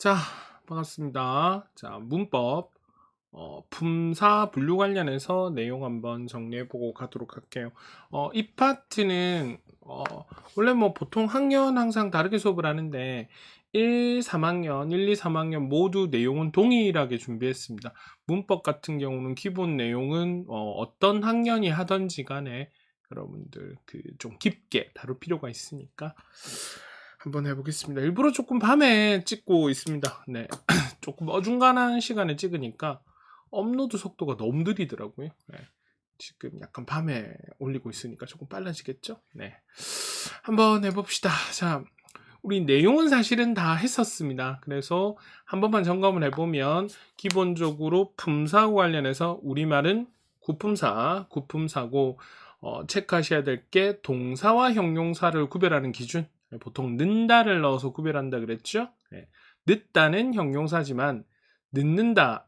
자, 반갑습니다. 자, 문법, 품사 분류 관련해서 내용 한번 정리해보고 가도록 할게요. 이 파트는, 원래 뭐 보통 학년 항상 다르게 수업을 하는데, 3학년, 1, 2, 3학년 모두 내용은 동일하게 준비했습니다. 문법 같은 경우는 기본 내용은, 어떤 학년이 하던지 간에 여러분들 좀 깊게 다룰 필요가 있으니까 한번 해보겠습니다. 일부러 조금 밤에 찍고 있습니다. 네. 조금 어중간한 시간에 찍으니까 업로드 속도가 너무 느리더라고요. 네. 지금 약간 밤에 올리고 있으니까 조금 빨라지겠죠? 네. 한번 해봅시다. 자, 우리 내용은 사실은 다 했었습니다. 그래서 한 번만 점검을 해보면 기본적으로 품사 관련해서 우리말은 구품사고 체크하셔야 될 게 동사와 형용사를 구별하는 기준. 보통 는다를 넣어서 구별한다 그랬죠? 네. 늦다는 형용사지만 늦는다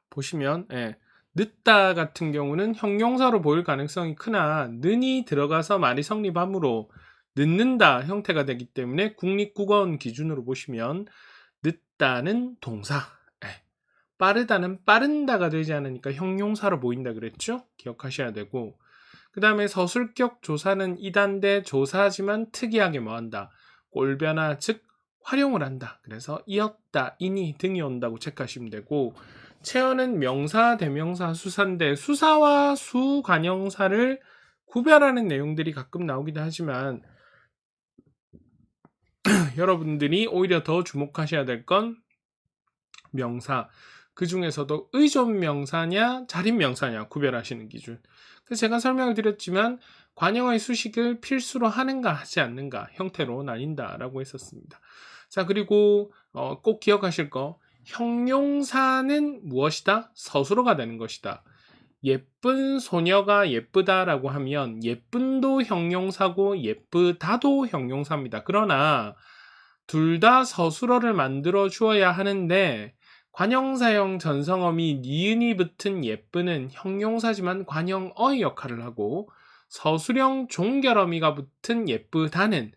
보시면 늦다 같은 경우는 형용사로 보일 가능성이 크나 는이 들어가서 말이 성립하므로 늦는다 형태가 되기 때문에 국립국어원 기준으로 보시면 늦다는 동사, 빠르다는 빠른다가 되지 않으니까 형용사로 보인다 그랬죠? 기억하셔야 되고, 그 다음에 서술격 조사는 이단대 조사지만 특이하게 뭐한다? 꼴변화 즉 활용을 한다. 그래서 이었다, 이니 등이 온다고 체크하시면 되고, 체어는 명사, 대명사, 수사인데 수사와 수관형사를 구별하는 내용들이 가끔 나오기도 하지만 여러분들이 오히려 더 주목하셔야 될 건 명사, 그 중에서도 의존 명사냐 자립 명사냐 구별하시는 기준. 그래서 제가 설명을 드렸지만 관형의 수식을 필수로 하는가 하지 않는가 형태로 나뉜다라고 했었습니다. 자, 그리고 꼭 기억하실 거, 형용사는 무엇이다? 서술어가 되는 것이다. 예쁜 소녀가 예쁘다라고 하면 예쁜도 형용사고 예쁘다도 형용사입니다. 그러나 둘 다 서술어를 만들어 주어야 하는데 관형사형 전성어미 니은이 붙은 예쁘는 형용사지만 관형어의 역할을 하고 서술형 종결어미가 붙은 예쁘다는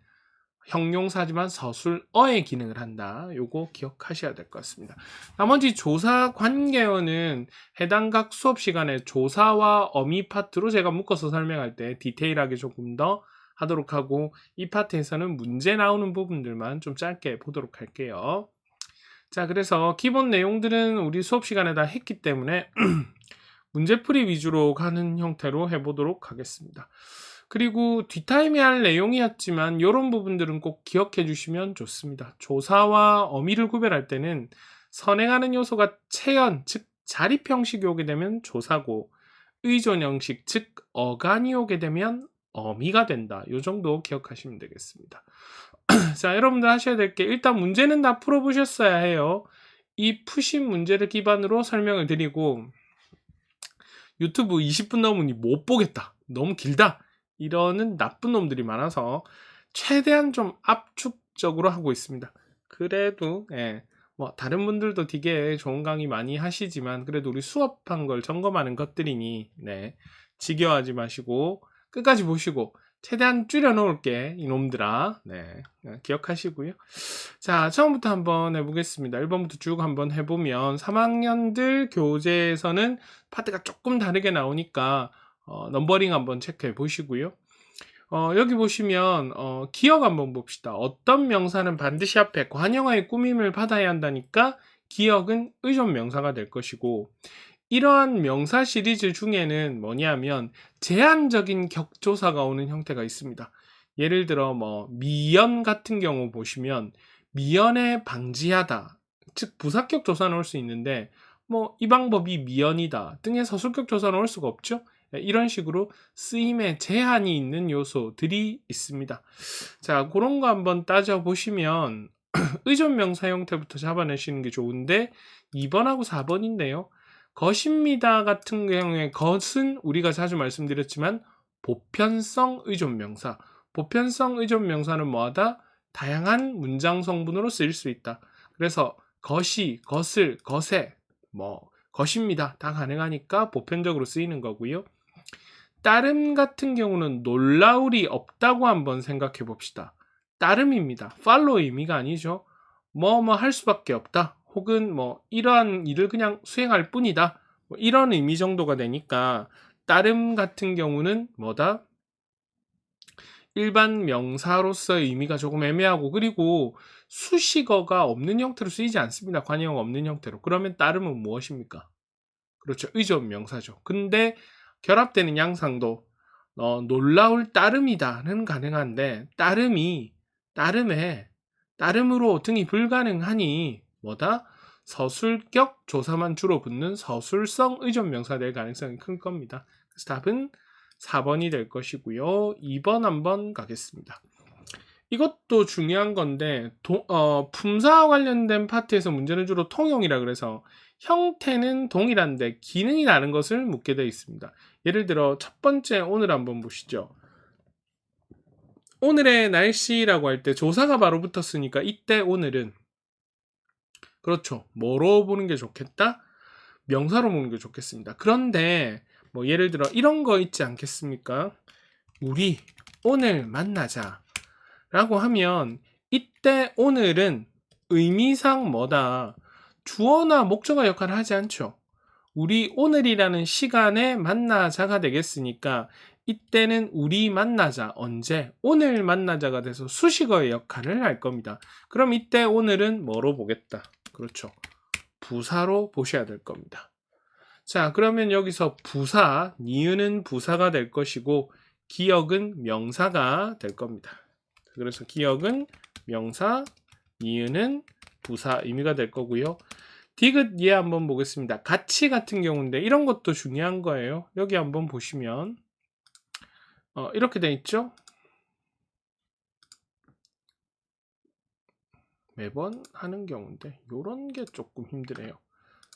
형용사지만 서술어의 기능을 한다. 요거 기억하셔야 될 것 같습니다. 나머지 조사 관계어는 해당 각 수업 시간에 조사와 어미 파트로 제가 묶어서 설명할 때 디테일하게 조금 더 하도록 하고, 이 파트에서는 문제 나오는 부분들만 좀 짧게 보도록 할게요. 자, 그래서 기본 내용들은 우리 수업 시간에 다 했기 때문에 문제풀이 위주로 가는 형태로 해보도록 하겠습니다. 그리고 뒷타임에 할 내용이었지만 이런 부분들은 꼭 기억해 주시면 좋습니다. 조사와 어미를 구별할 때는 선행하는 요소가 체연, 즉 자립 형식이 오게 되면 조사고, 의존 형식, 즉 어간이 오게 되면 어미가 된다. 이 정도 기억하시면 되겠습니다. 자, 여러분들 하셔야 될 게, 일단 문제는 다 풀어보셨어야 해요. 이 푸신 문제를 기반으로 설명을 드리고, 유튜브 20분 넘으니 못 보겠다, 너무 길다, 이러는 나쁜 놈들이 많아서 최대한 좀 압축적으로 하고 있습니다. 그래도 뭐 다른 분들도 되게 좋은 강의 많이 하시지만 그래도 우리 수업한 걸 점검하는 것들이니 지겨워하지 마시고 끝까지 보시고, 최대한 줄여 놓을게 이놈들아. 기억하시고요. 자, 처음부터 한번 해보겠습니다. 1번부터 쭉 한번 해보면 3학년들 교재에서는 파트가 조금 다르게 나오니까 넘버링 한번 체크해 보시고요. 여기 보시면 기억 한번 봅시다. 어떤 명사는 반드시 앞에 관형어의 꾸밈을 받아야 한다니까 기억은 의존 명사가 될 것이고, 이러한 명사 시리즈 중에는 뭐냐면 제한적인 격조사가 오는 형태가 있습니다. 예를 들어 뭐 미연 같은 경우 보시면 미연에 방지하다, 즉 부사격 조사 넣을 수 있는데 뭐 이 방법이 미연이다 등의 서술격 조사 넣을 수가 없죠. 이런 식으로 쓰임에 제한이 있는 요소들이 있습니다. 자, 그런 거 한번 따져보시면 의존 명사 형태부터 잡아내시는 게 좋은데 2번하고 4번인데요. 것입니다 같은 경우에 것은 우리가 자주 말씀드렸지만 보편성 의존 명사. 보편성 의존 명사는 뭐하다? 다양한 문장 성분으로 쓰일 수 있다. 그래서 것이, 것을, 것에, 뭐 것입니다 다 가능하니까 보편적으로 쓰이는 거고요. 따름 같은 경우는 놀라울이 없다고 한번 생각해 봅시다. 따름입니다. follow 의미가 아니죠. 뭐 할 수밖에 없다. 혹은 뭐 이러한 일을 그냥 수행할 뿐이다. 뭐 이런 의미 정도가 되니까 따름 같은 경우는 뭐다? 일반 명사로서의 의미가 조금 애매하고 그리고 수식어가 없는 형태로 쓰이지 않습니다. 관형 없는 형태로. 그러면 따름은 무엇입니까? 그렇죠. 의존 명사죠. 근데 결합되는 양상도 놀라울 따름이다는 가능한데 따름으로 등이 불가능하니 뭐다? 서술격 조사만 주로 붙는 서술성 의존 명사 될 가능성이 큰 겁니다. 그래서 답은 4번이 될 것이고요. 2번 한번 가겠습니다. 이것도 중요한 건데 품사와 관련된 파트에서 문제는 주로 통용이라 그래서 형태는 동일한데 기능이 다른 것을 묻게 되어 있습니다. 예를 들어 첫 번째 오늘 한번 보시죠. 오늘의 날씨라고 할 때 조사가 바로 붙었으니까 이때 오늘은 그렇죠. 뭐로 보는 게 좋겠다? 명사로 보는 게 좋겠습니다. 그런데 뭐 예를 들어 이런 거 있지 않겠습니까? 우리 오늘 만나자 라고 하면 이때 오늘은 의미상 뭐다? 주어나 목적어 역할을 하지 않죠. 우리 오늘이라는 시간에 만나자가 되겠으니까 이때는 우리 만나자 언제? 오늘 만나자가 돼서 수식어의 역할을 할 겁니다. 그럼 이때 오늘은 뭐로 보겠다? 그렇죠. 부사로 보셔야 될 겁니다. 자, 그러면 여기서 부사, 니은은 부사가 될 것이고 기억은 명사가 될 겁니다. 그래서 기억은 명사, 니은은 부사 의미가 될 거고요. 디귿 예 한번 보겠습니다. 가치 같은 경우인데 이런 것도 중요한 거예요. 여기 한번 보시면 이렇게 돼 있죠. 매번 하는 경우인데 이런 게 조금 힘드네요.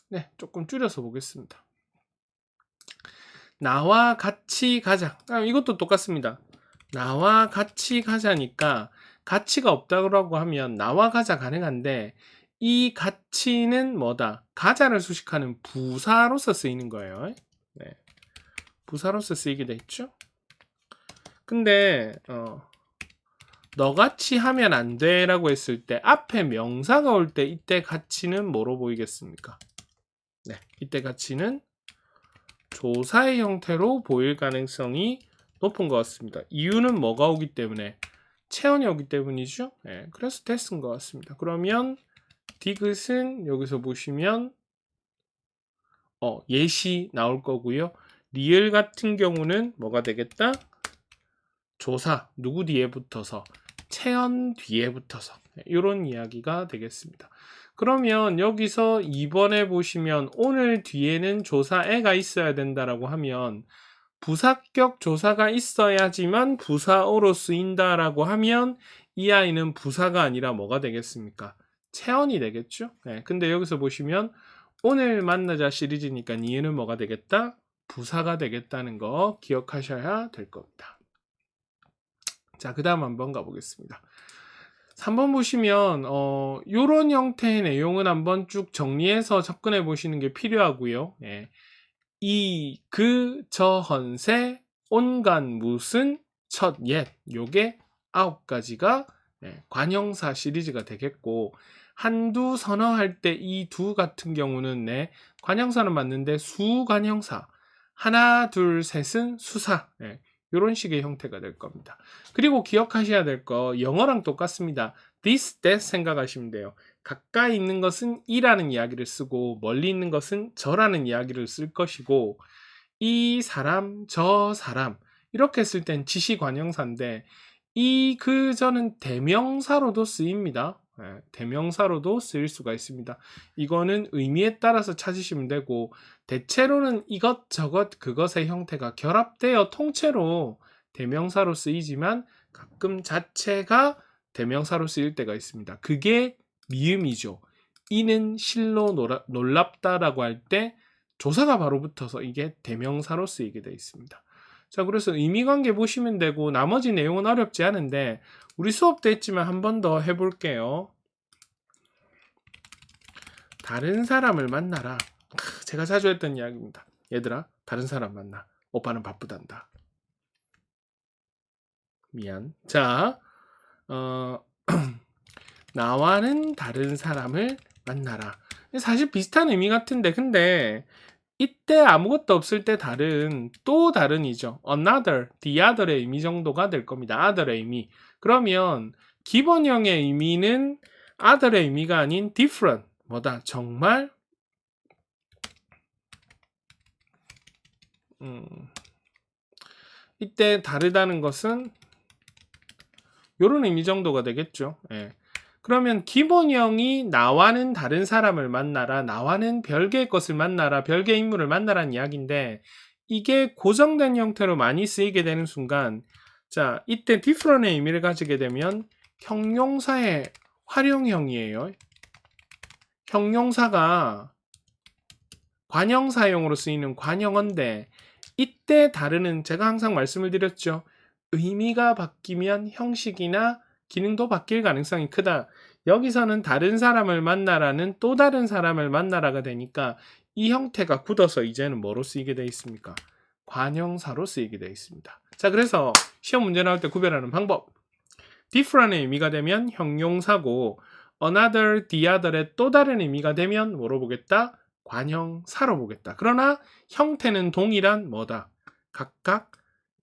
네, 조금 줄여서 보겠습니다. 나와 같이 가자. 이것도 똑같습니다. 나와 같이 가자니까 가치가 없다고 하면 나와 가자 가능한데 이 가치는 뭐다? 가자를 수식하는 부사로서 쓰이는 거예요. 네. 부사로서 쓰이게 됐죠? 근데 너같이 하면 안 돼 라고 했을 때 앞에 명사가 올 때 이때 가치는 뭐로 보이겠습니까? 네, 이때 가치는 조사의 형태로 보일 가능성이 높은 것 같습니다. 이유는 뭐가 오기 때문에? 체온이 오기 때문이죠. 네, 그래서 됐은 것 같습니다. 그러면 디귿은 여기서 보시면 예시 나올 거고요. 리을 같은 경우는 뭐가 되겠다? 조사, 누구 뒤에 붙어서 체온 뒤에 붙어서 이런 이야기가 되겠습니다. 그러면 여기서 2번에 보시면 오늘 뒤에는 조사애가 있어야 된다라고 하면 부사격 조사가 있어야지만 부사어로 쓰인다라고 하면 이 아이는 부사가 아니라 뭐가 되겠습니까? 체온이 되겠죠? 네, 근데 여기서 보시면 오늘 만나자 시리즈니까 니은은 뭐가 되겠다? 부사가 되겠다는 거 기억하셔야 될 겁니다. 자, 그 다음 한번 가보겠습니다. 3번 보시면 이런 형태의 내용은 한번 쭉 정리해서 접근해 보시는 게 필요하고요. 예. 저, 헌세, 온간, 무슨, 첫, 옛 요게 9가지가 관형사 시리즈가 되겠고 한두, 서너 할 때 이 두 같은 경우는 관형사는 맞는데 수관형사 하나, 둘, 셋은 수사 이런 식의 형태가 될 겁니다. 그리고 기억하셔야 될 거 영어랑 똑같습니다. this, that 생각하시면 돼요. 가까이 있는 것은 이라는 이야기를 쓰고 멀리 있는 것은 저라는 이야기를 쓸 것이고 이 사람, 저 사람 이렇게 쓸 땐 지시관형사인데 저는 대명사로도 쓰입니다. 대명사로도 쓰일 수가 있습니다. 이거는 의미에 따라서 찾으시면 되고 대체로는 이것저것 그것의 형태가 결합되어 통째로 대명사로 쓰이지만 가끔 자체가 대명사로 쓰일 때가 있습니다. 그게 미음이죠. 이는 실로 놀랍다라고 할 때 조사가 바로 붙어서 이게 대명사로 쓰이게 되어 있습니다. 자, 그래서 의미관계 보시면 되고 나머지 내용은 어렵지 않은데 우리 수업 때 했지만 한 번 더 해볼게요. 다른 사람을 만나라. 제가 자주 했던 이야기입니다. 얘들아, 다른 사람 만나. 오빠는 바쁘단다. 미안. 자, 나와는 다른 사람을 만나라. 사실 비슷한 의미 같은데, 근데 이때 아무것도 없을 때 다른, 또 다른이죠. another, the other의 의미 정도가 될 겁니다. other의 의미. 그러면 기본형의 의미는 other의 의미가 아닌 different, 뭐다? 정말 이때 다르다는 것은 이런 의미 정도가 되겠죠. 예. 그러면 기본형이 나와는 다른 사람을 만나라, 나와는 별개의 것을 만나라, 별개의 인물을 만나라는 이야기인데, 이게 고정된 형태로 많이 쓰이게 되는 순간, 자, 이때 different의 의미를 가지게 되면 형용사의 활용형이에요. 형용사가 관형사용으로 쓰이는 관형어인데, 이때 다르는, 제가 항상 말씀을 드렸죠. 의미가 바뀌면 형식이나 기능도 바뀔 가능성이 크다. 여기서는 다른 사람을 만나라는 또 다른 사람을 만나라가 되니까 이 형태가 굳어서 이제는 뭐로 쓰이게 되어 있습니까? 관형사로 쓰이게 되어 있습니다. 자, 그래서 시험 문제 나올 때 구별하는 방법. different의 의미가 되면 형용사고 another, the other의 또 다른 의미가 되면 뭐로 보겠다? 관형사로 보겠다. 그러나 형태는 동일한 뭐다? 각각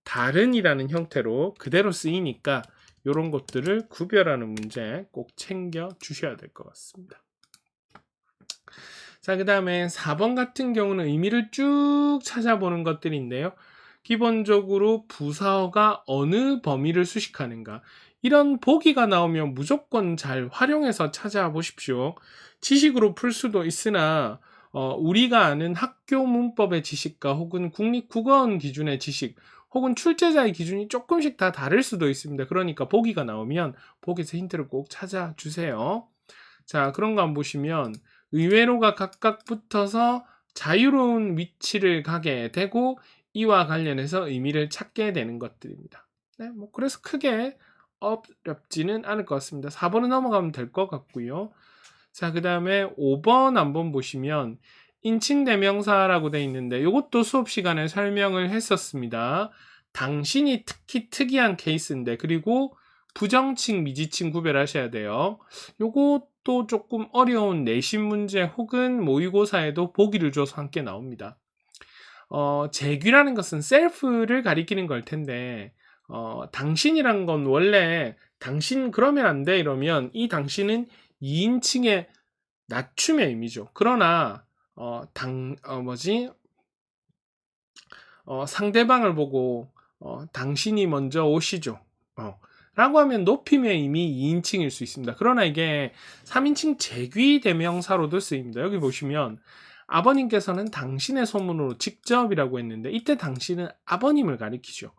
다른이라는 형태로 그대로 쓰이니까 이런 것들을 구별하는 문제 꼭 챙겨 주셔야 될 것 같습니다. 자, 그 다음에 4번 같은 경우는 의미를 쭉 찾아보는 것들인데요. 기본적으로 부사어가 어느 범위를 수식하는가, 이런 보기가 나오면 무조건 잘 활용해서 찾아보십시오. 지식으로 풀 수도 있으나 우리가 아는 학교 문법의 지식과 혹은 국립국어원 기준의 지식 혹은 출제자의 기준이 조금씩 다 다를 수도 있습니다. 그러니까 보기가 나오면 보기에서 힌트를 꼭 찾아주세요. 자, 그런 거 한번 보시면 의외로가 각각 붙어서 자유로운 위치를 가게 되고 이와 관련해서 의미를 찾게 되는 것들입니다. 네, 뭐 그래서 크게 어렵지는 않을 것 같습니다. 4번은 넘어가면 될 것 같고요. 자, 그 다음에 5번 한번 보시면 인칭대명사라고 되어 있는데 이것도 수업 시간에 설명을 했었습니다. 당신이 특히 특이한 케이스인데, 그리고 부정칭, 미지칭 구별하셔야 돼요. 요것도 조금 어려운 내신 문제 혹은 모의고사에도 보기를 줘서 함께 나옵니다. 재규라는 것은 셀프를 가리키는 걸 텐데 당신이란 건 원래 당신 그러면 안 돼 이러면 이 당신은 2인칭의 낮춤의 의미죠. 그러나 상대방을 보고 당신이 먼저 오시죠. 라고 하면 높임의 의미 2인칭일 수 있습니다. 그러나 이게 3인칭 재귀 대명사로도 쓰입니다. 여기 보시면 아버님께서는 당신의 소문으로 직접이라고 했는데 이때 당신은 아버님을 가리키죠.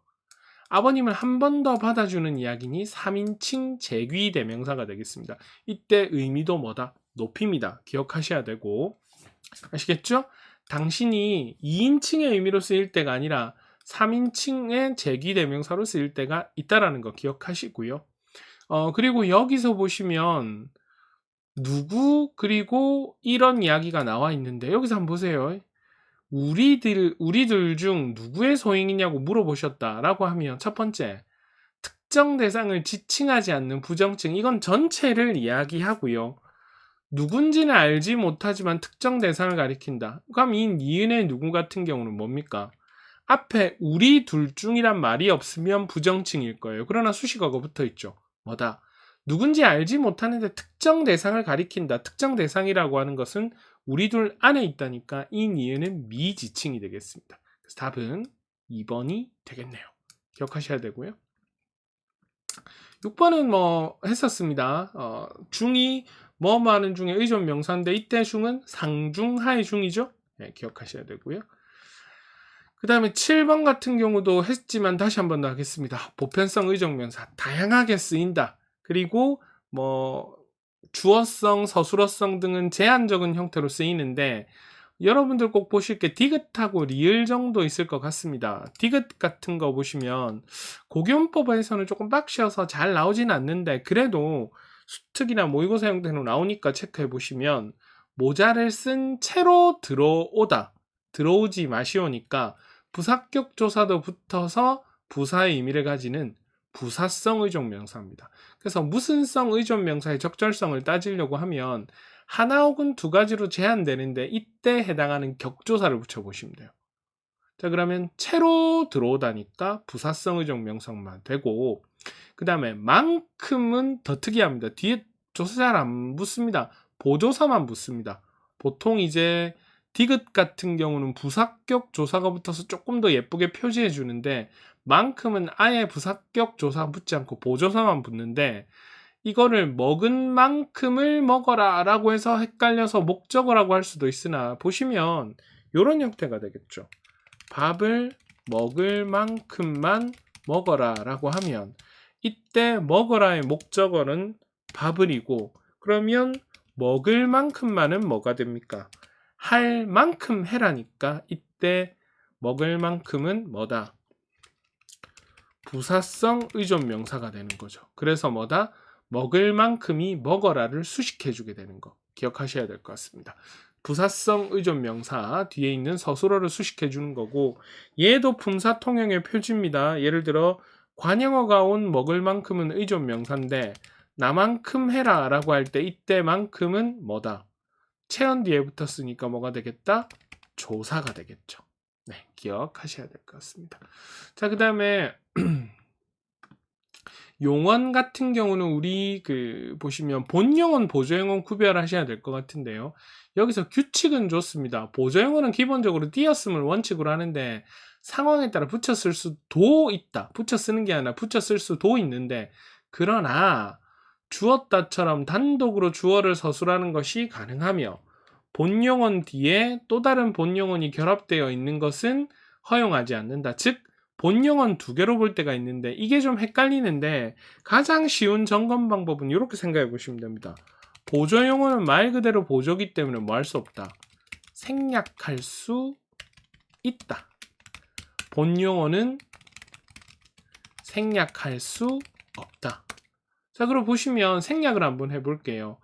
아버님을 한 번 더 받아주는 이야기니 3인칭 재귀 대명사가 되겠습니다. 이때 의미도 뭐다? 높임이다. 기억하셔야 되고, 아시겠죠? 당신이 2인칭의 의미로 쓰일 때가 아니라 3인칭의 재귀 대명사로 쓰일 때가 있다라는 거 기억하시고요. 그리고 여기서 보시면 누구 그리고 이런 이야기가 나와 있는데 여기서 한번 보세요. 우리들 중 누구의 소행이냐고 물어보셨다라고 하면 첫 번째, 특정 대상을 지칭하지 않는 부정칭, 이건 전체를 이야기하고요. 누군지는 알지 못하지만 특정 대상을 가리킨다. 그럼 이 니은의 누구 같은 경우는 뭡니까? 앞에 우리 둘 중이란 말이 없으면 부정칭일 거예요. 그러나 수식어가 붙어 있죠. 뭐다? 누군지 알지 못하는데 특정 대상을 가리킨다. 특정 대상이라고 하는 것은 우리 둘 안에 있다니까 이 니은은 미지칭이 되겠습니다. 그래서 답은 2번이 되겠네요. 기억하셔야 되고요. 6번은 뭐 했었습니다. 중이 뭐뭐 하는 중에 의존 명사인데 이때 중은 상중하의 중이죠. 네, 기억하셔야 되고요. 그 다음에 7번 같은 경우도 했지만 다시 한번 더 하겠습니다. 보편성 의존명사 다양하게 쓰인다. 그리고 뭐 주어성, 서술어성 등은 제한적인 형태로 쓰이는데 여러분들 꼭 보실 게 디귿하고 리을 정도 있을 것 같습니다. 디귿 같은 거 보시면 고교문법에서는 조금 빡셔서 잘 나오진 않는데 그래도 수특이나 모의고사 형태로 나오니까 체크해 보시면 모자를 쓴 채로 들어오다, 들어오지 마시오니까 부사격 조사도 붙어서 부사의 의미를 가지는 부사성 의존명사입니다. 그래서 무슨성 의존명사의 적절성을 따지려고 하면 하나 혹은 두 가지로 제한되는데 이때 해당하는 격조사를 붙여보시면 돼요. 자, 그러면 채로 들어오다니까 부사성 의존명사만 되고, 그 다음에 만큼은 더 특이합니다. 뒤에 조사 잘 안 붙습니다. 보조사만 붙습니다. 보통 이제 디귿 같은 경우는 부사격 조사가 붙어서 조금 더 예쁘게 표시해 주는데, 만큼은 아예 부사격 조사 붙지 않고 보조사만 붙는데, 이거를 먹은 만큼을 먹어라 라고 해서 헷갈려서 목적어라고 할 수도 있으나, 보시면 이런 형태가 되겠죠. 밥을 먹을 만큼만 먹어라 라고 하면 이때 먹어라의 목적어는 밥을이고, 그러면 먹을 만큼만은 뭐가 됩니까? 할 만큼 해라니까 이때 먹을 만큼은 뭐다? 부사성 의존명사가 되는 거죠. 그래서 뭐다? 먹을 만큼이 먹어라를 수식해 주게 되는 거 기억하셔야 될 것 같습니다. 부사성 의존명사 뒤에 있는 서술어를 수식해 주는 거고, 얘도 품사 통형의 표지입니다. 예를 들어 관형어가 온 먹을 만큼은 의존명사인데 나만큼 해라 라고 할 때 이때만큼은 뭐다? 체언 뒤에 붙었으니까 뭐가 되겠다? 조사가 되겠죠. 네, 기억하셔야 될 것 같습니다. 자, 그 다음에 용언 같은 경우는 우리 보시면 본용언, 보조용언 구별하셔야 될 것 같은데요. 여기서 규칙은 좋습니다. 보조용언은 기본적으로 띄었음을 원칙으로 하는데 상황에 따라 붙여 쓸 수도 있다. 붙여 쓰는 게 아니라 붙여 쓸 수도 있는데, 그러나 주었다처럼 단독으로 주어를 서술하는 것이 가능하며 본용언 뒤에 또 다른 본용언이 결합되어 있는 것은 허용하지 않는다. 즉 본용언 두 개로 볼 때가 있는데 이게 좀 헷갈리는데 가장 쉬운 점검 방법은 이렇게 생각해 보시면 됩니다. 보조용어는 말 그대로 보조기 때문에 뭐 할 수 없다. 생략할 수 있다. 본용어는 생략할 수 없다. 자, 그럼 보시면 생략을 한번 해볼게요.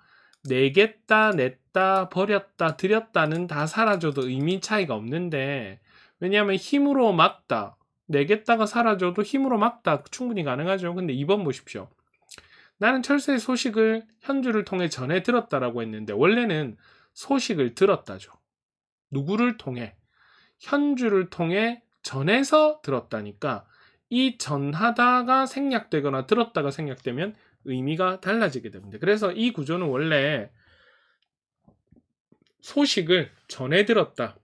내겠다, 냈다, 버렸다, 드렸다는 다 사라져도 의미 차이가 없는데, 왜냐하면 힘으로 막다, 내겠다가 사라져도 힘으로 막다 충분히 가능하죠. 근데 2번 보십시오. 나는 철새의 소식을 현주를 통해 전해 들었다라고 했는데 원래는 소식을 들었다죠. 누구를 통해? 현주를 통해 전해서 들었다니까 이 전하다가 생략되거나 들었다가 생략되면 의미가 달라지게 됩니다. 그래서 이 구조는 원래 소식을 전해 들었다.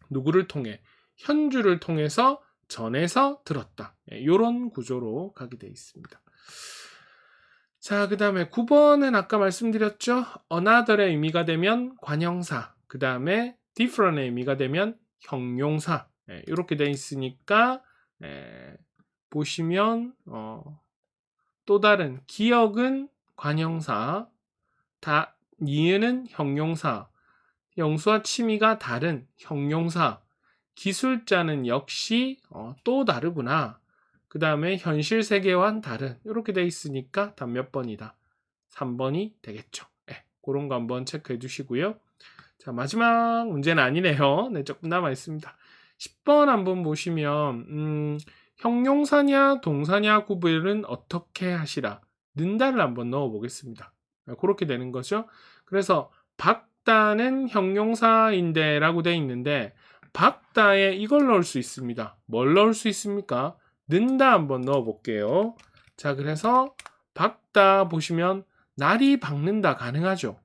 누구를 통해? 현주를 통해서 전해서 들었다. 이런 구조로 가게 되어 있습니다. 자, 그 다음에 9번은 아까 말씀드렸죠. another의 의미가 되면 관형사, 그 다음에 different의 의미가 되면 형용사. 이렇게 되어 있으니까 보시면 또 다른 기억은 관형사, 니은은 형용사, 영수와 취미가 다른 형용사, 기술자는 역시 또 다르구나. 그 다음에 현실 세계와는 다른, 이렇게 돼 있으니까 답 몇 번이다? 3번이 되겠죠. 그런 거 한번 체크해 주시고요. 자, 마지막 문제는 아니네요. 네, 조금 남아 있습니다. 10번 한번 보시면 형용사냐 동사냐 구별은 어떻게 하시라? 는다를 한번 넣어 보겠습니다. 그렇게 되는 거죠. 그래서 박다는 형용사인데 라고 돼 있는데 박다에 이걸 넣을 수 있습니다. 뭘 넣을 수 있습니까? 는다 한번 넣어 볼게요. 자, 그래서 박다 보시면 날이 박는다 가능하죠.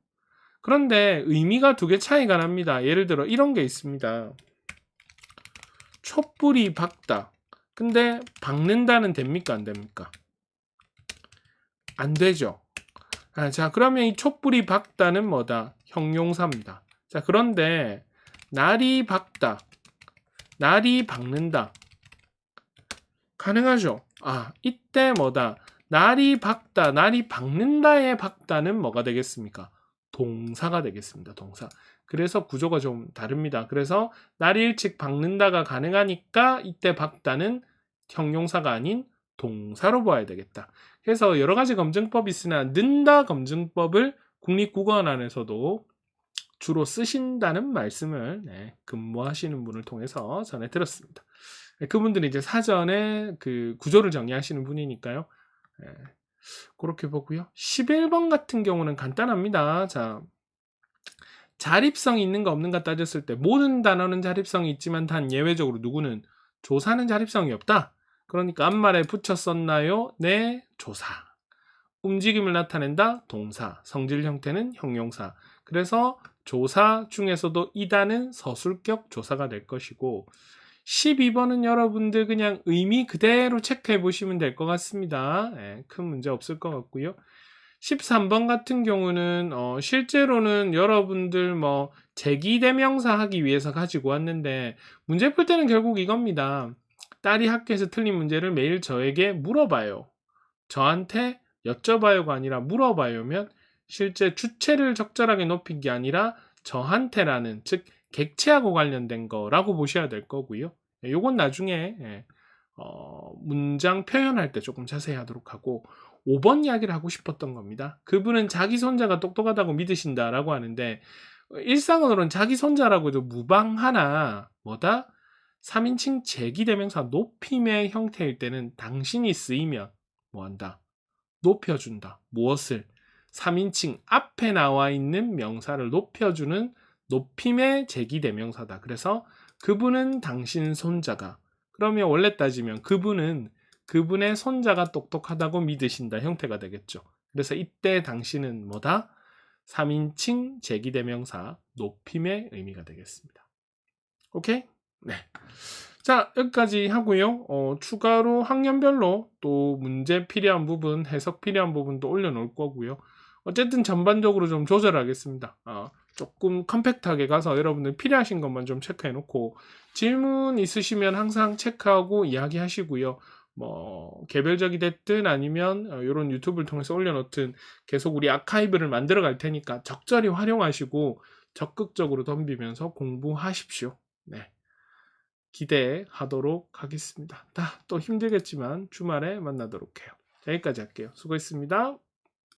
그런데 의미가 두 개 차이가 납니다. 예를 들어 이런 게 있습니다. 촛불이 박다. 근데 박는다는 됩니까? 안 됩니까? 안 되죠. 자, 그러면 이 촛불이 박다는 뭐다? 형용사입니다. 자, 그런데 날이 박다, 날이 박는다 가능하죠. 이때 뭐다? 날이 박다, 날이 박는다의 박다는 뭐가 되겠습니까? 동사가 되겠습니다. 동사. 그래서 구조가 좀 다릅니다. 그래서 날이 일찍 박는다가 가능하니까 이때 박다는 형용사가 아닌 동사로 봐야 되겠다. 그래서 여러 가지 검증법이 있으나 는다 검증법을 국립국어원안에서도 주로 쓰신다는 말씀을 근무하시는 분을 통해서 전해 들었습니다. 그분들이 이제 사전에 그 구조를 정리하시는 분이니까요. 예, 그렇게 보고요. 11번 같은 경우는 간단합니다. 자, 자립성이 있는가 없는가 따졌을 때 모든 단어는 자립성이 있지만 단 예외적으로 누구는 조사는 자립성이 없다. 그러니까 앞말에 붙여 썼나요? 네, 조사. 움직임을 나타낸다? 동사. 성질 형태는 형용사. 그래서 조사 중에서도 이단은 서술격 조사가 될 것이고 12번은 여러분들 그냥 의미 그대로 체크해 보시면 될 것 같습니다. 예, 큰 문제 없을 것 같고요. 13번 같은 경우는 실제로는 여러분들 뭐 제기대명사 하기 위해서 가지고 왔는데 문제 풀 때는 결국 이겁니다. 딸이 학교에서 틀린 문제를 매일 저에게 물어봐요. 저한테 여쭤봐요가 아니라 물어봐요면 실제 주체를 적절하게 높인 게 아니라 저한테라는 즉 객체하고 관련된 거라고 보셔야 될 거고요. 요건 나중에 문장 표현할 때 조금 자세히 하도록 하고 5번 이야기를 하고 싶었던 겁니다. 그분은 자기 손자가 똑똑하다고 믿으신다라고 하는데 일상어로는 자기 손자라고 해도 무방하나 뭐다? 3인칭 제기대명사 높임의 형태일 때는 당신이 쓰이면 뭐한다? 높여준다. 무엇을? 3인칭 앞에 나와 있는 명사를 높여주는 높임의 제기대명사다. 그래서 그분은 당신 손자가 그러면 원래 따지면 그분은 그분의 손자가 똑똑하다고 믿으신다 형태가 되겠죠. 그래서 이때 당신은 뭐다? 3인칭 제기대명사 높임의 의미가 되겠습니다. 오케이? 네. 자, 여기까지 하고요. 추가로 학년별로 또 문제 필요한 부분, 해석 필요한 부분도 올려놓을 거고요. 어쨌든 전반적으로 좀 조절하겠습니다. 조금 컴팩트하게 가서 여러분들 필요하신 것만 좀 체크해놓고 질문 있으시면 항상 체크하고 이야기하시고요. 뭐 개별적이 됐든 아니면 이런 유튜브를 통해서 올려놓든 계속 우리 아카이브를 만들어 갈 테니까 적절히 활용하시고 적극적으로 덤비면서 공부하십시오. 네. 기대하도록 하겠습니다. 또 힘들겠지만 주말에 만나도록 해요. 여기까지 할게요. 수고했습니다.